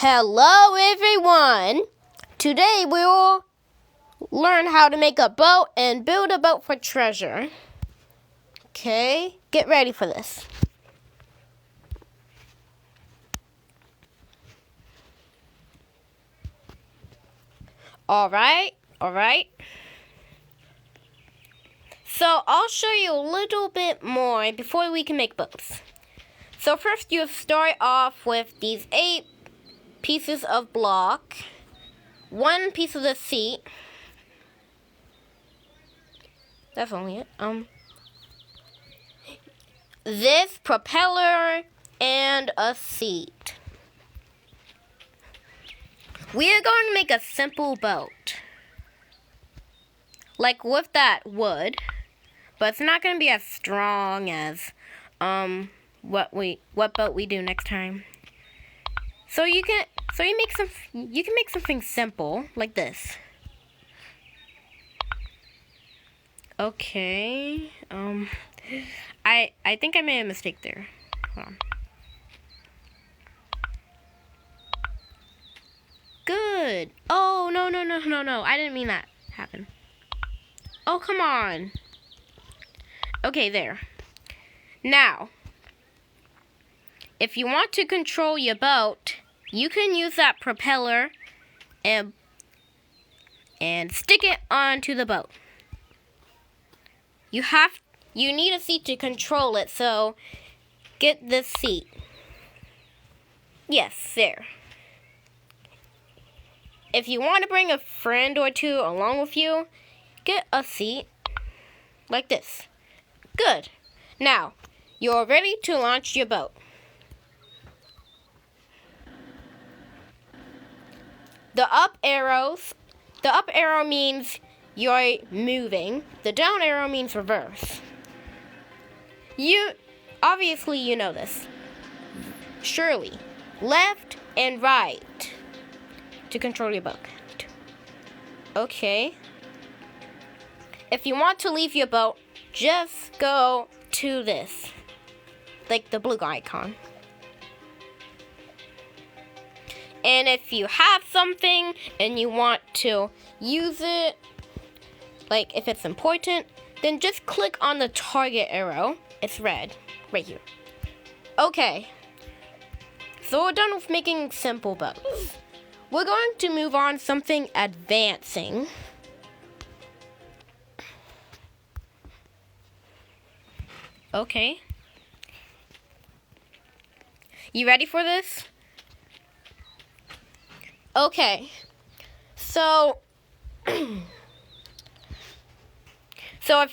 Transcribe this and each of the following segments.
Hello everyone! Today we will learn how to make a boat and build a boat for treasure. Okay, get ready for this. Alright. So I'll show you a little bit more before we can make boats. So first you start off with these 8 pieces of block, 1 piece of the seat. That's only it. This propeller and a seat. We are going to make a simple boat, like with that wood, but it's not going to be as strong as what boat we do next time. So you can make something simple like this. Okay. I think I made a mistake there. Hold on. Good. Oh, no. I didn't mean that happen. Oh, come on. Okay, there. Now, if you want to control your boat, you can use that propeller and stick it onto the boat. You need a seat to control it, so get this seat. Yes, there. If you want to bring a friend or two along with you, get a seat like this. Good. Now, you're ready to launch your boat. The up arrow means you're moving. The down arrow means reverse. Obviously you know this. Surely, left and right to control your boat. Okay. If you want to leave your boat, just go to this, like the blue icon. And if you have something and you want to use it, like if it's important, then just click on the target arrow. It's red, right here. Okay, so we're done with making simple boats. We're going to move on to something advancing. Okay. You ready for this? Okay. So if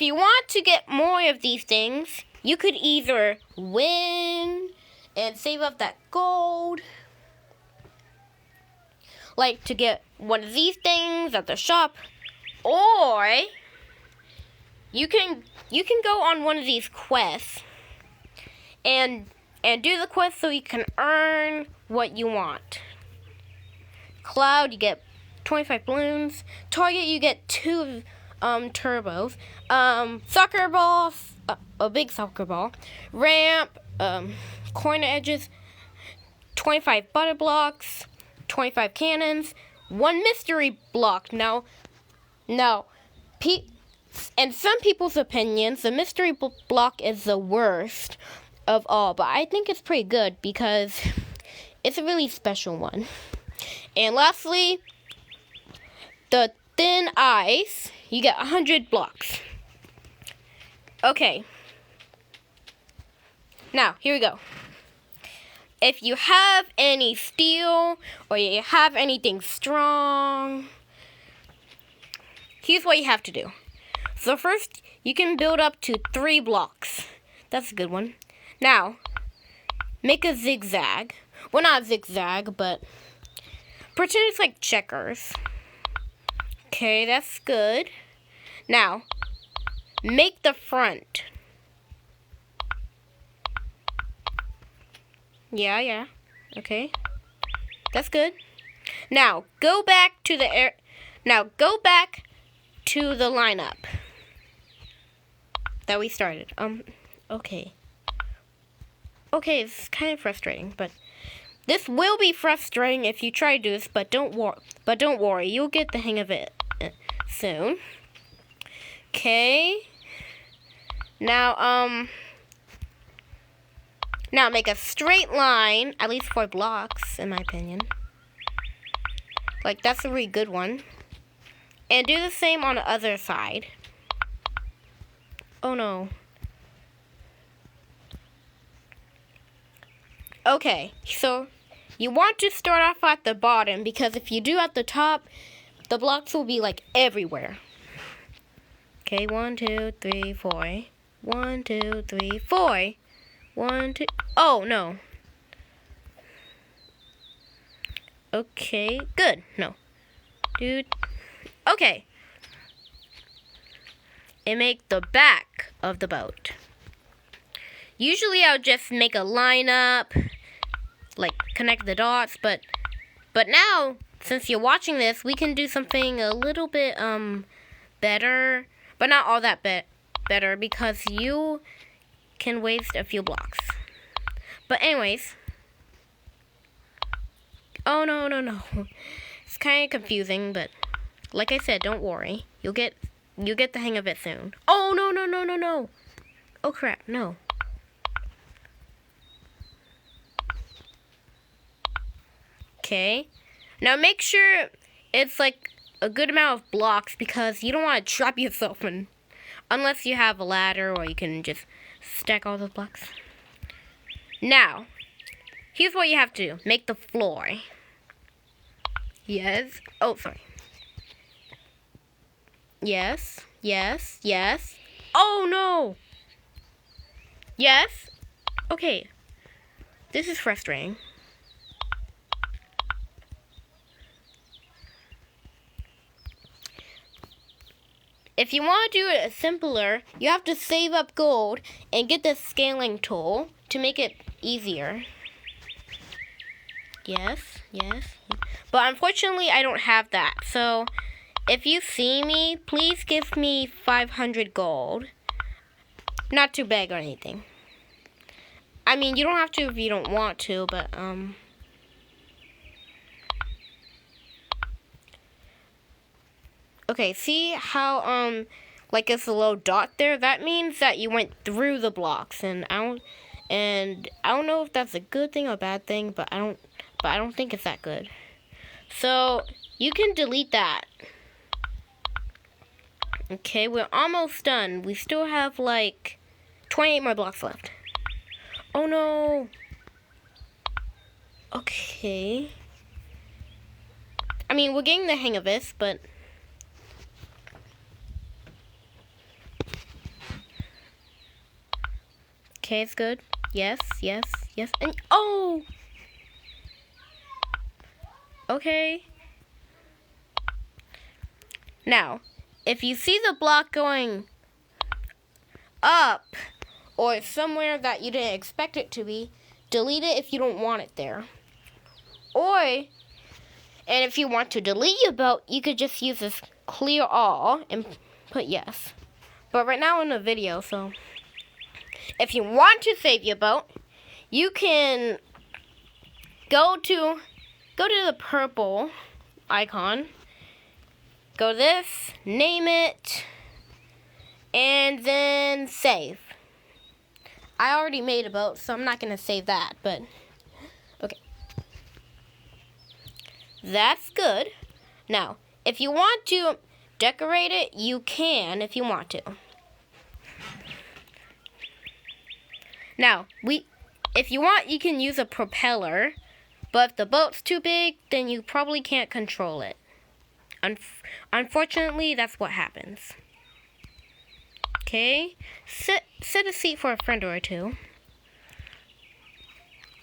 you want to get more of these things, you could either win and save up that gold, like to get one of these things at the shop, or you can go on one of these quests and do the quest so you can earn what you want. Cloud, you get 25 balloons. Target, you get 2 turbos. Soccer ball, a big soccer ball. Ramp, corner edges, 25 butter blocks, 25 cannons, 1 mystery block. Now, in some people's opinions, the mystery block is the worst of all, but I think it's pretty good because it's a really special one. And lastly, the thin ice, you get 100 blocks. Okay. Now, here we go. If you have any steel or you have anything strong, here's what you have to do. So first, you can build up to 3 blocks. That's a good one. Now, make a zigzag. Well, not a zigzag, but pretend it's like checkers. Okay, that's good. Now, make the front. Yeah. Okay. That's good. Now, go back to the lineup that we started. Okay, it's kind of frustrating, but This will be frustrating if you try to do this, but don't worry, you'll get the hang of it soon. Okay. Now make a straight line, at least 4 blocks, in my opinion. Like, that's a really good one. And do the same on the other side. Oh no. Okay, so you want to start off at the bottom, because if you do at the top, the blocks will be like everywhere. Okay, 1, 2, 3, 4. 1, 2, 3, 4. 1, 2. Oh no. Okay, good. No. Dude. Okay. And make the back of the boat. Usually I'll just make a line up, like connect the dots, but now, since you're watching this, we can do something a little bit better, but not all that better, because you can waste a few blocks. But anyways, oh no. It's kind of confusing, but like I said, don't worry. You'll get the hang of it soon. Oh no. Oh crap, no. Okay. Now make sure it's like a good amount of blocks, because you don't want to trap yourself in, unless you have a ladder or you can just stack all those blocks. Now, here's what you have to do. Make the floor. Yes. Oh, sorry. Yes. Oh no. Yes. Okay. This is frustrating. If you want to do it simpler, you have to save up gold and get the scaling tool to make it easier. Yes. But unfortunately, I don't have that. So, if you see me, please give me 500 gold. Not to beg or anything. I mean, you don't have to if you don't want to, but, Okay, see how, like it's a little dot there? That means that you went through the blocks, and I don't know if that's a good thing or a bad thing, but I don't think it's that good. So, you can delete that. Okay, we're almost done. We still have like 28 more blocks left. Oh no. Okay. I mean, we're getting the hang of this, but okay, it's good. Yes. And oh! Okay. Now, if you see the block going up or somewhere that you didn't expect it to be, delete it if you don't want it there. And if you want to delete your boat, you could just use this clear all and put yes. But right now in the video, so if you want to save your boat, you can go to the purple icon. Go this, name it, and then save. I already made a boat, so I'm not going to save that, but okay. That's good. Now, if you want to decorate it, you can if you want to. Now, if you want, you can use a propeller, but if the boat's too big, then you probably can't control it. Unfortunately, that's what happens. Okay, set a seat for a friend or two.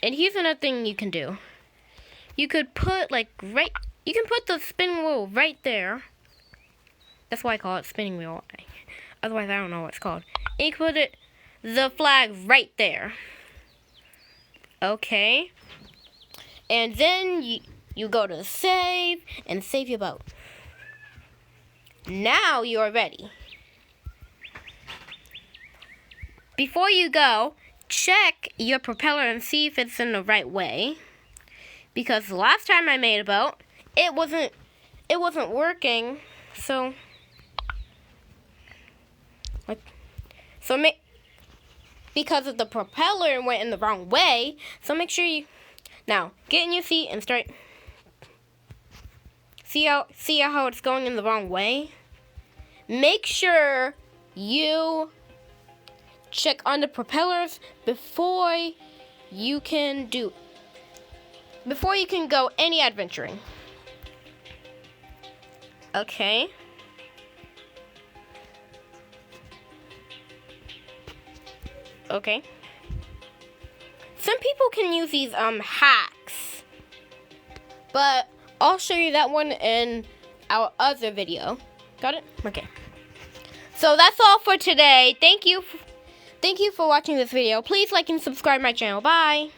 And here's another thing you can do. You could put you can put the spinning wheel right there. That's why I call it spinning wheel. Otherwise, I don't know what it's called. And you can put the flag right there. Okay. And then you go to save and save your boat. Now you are ready. Before you go, check your propeller and see if it's in the right way. because the last time I made a boat, it wasn't working. So because of the propeller went in the wrong way. So make sure you now get in your seat and start. See how it's going in the wrong way? Make sure you check on the propellers before you can go any adventuring. Okay. Okay. Some people can use these hacks, but I'll show you that one in our other video. Got it? Okay. So that's all for today. Thank you for watching this video. Please like and subscribe my channel. Bye.